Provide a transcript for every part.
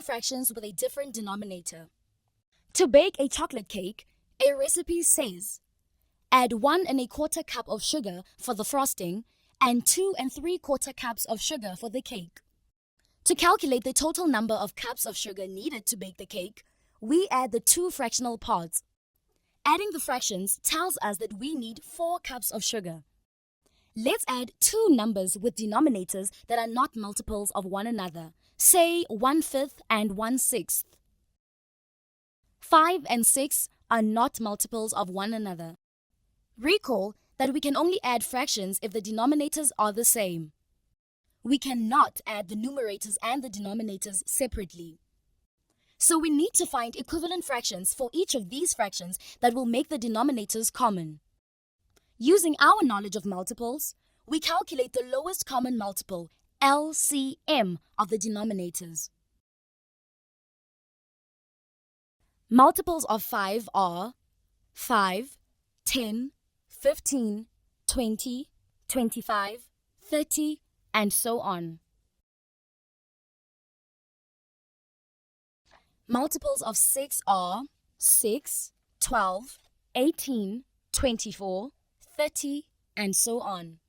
fractions with a different denominator. To bake a chocolate cake, a recipe says, add 1 1/4 cup of sugar for the frosting and 2 3/4 cups of sugar for the cake. To calculate the total number of cups of sugar needed to bake the cake, we add the two fractional parts. Adding the fractions tells us that we need 4 cups of sugar. Let's add two numbers with denominators that are not multiples of one another, say 1/5 and 1/6. 5 and 6 are not multiples of one another. Recall that we can only add fractions if the denominators are the same. We cannot add the numerators and the denominators separately. So we need to find equivalent fractions for each of these fractions that will make the denominators common. Using our knowledge of multiples, we calculate the lowest common multiple, LCM, of the denominators. Multiples of 5 are 5, 10, 15, 20, 25, 30, and so on. Multiples of 6 are 6, 12, 18, 24, 30, and so on.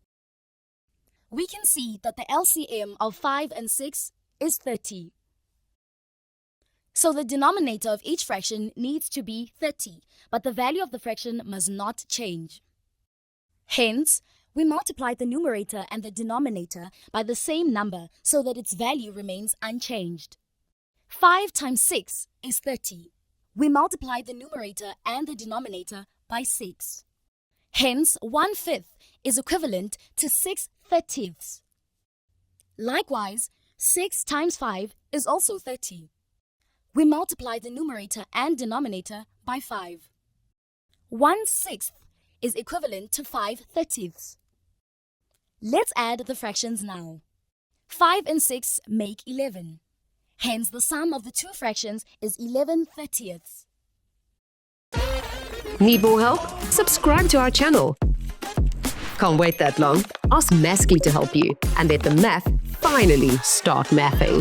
We can see that the LCM of 5 and 6 is 30. So the denominator of each fraction needs to be 30, but the value of the fraction must not change. Hence, we multiply the numerator and the denominator by the same number so that its value remains unchanged. 5 times 6 is 30. We multiply the numerator and the denominator by 6. Hence, 1/5 is equivalent to 6/30. Likewise, 6 times 5 is also 30. We multiply the numerator and denominator by 5. 1/6 is equivalent to 5/30. Let's add the fractions now. 5 and 6 make 11. Hence, the sum of the two fractions is 11/30. Need more help? Subscribe to our channel. Can't wait that long? Ask Maskly to help you and let the math finally start mathing.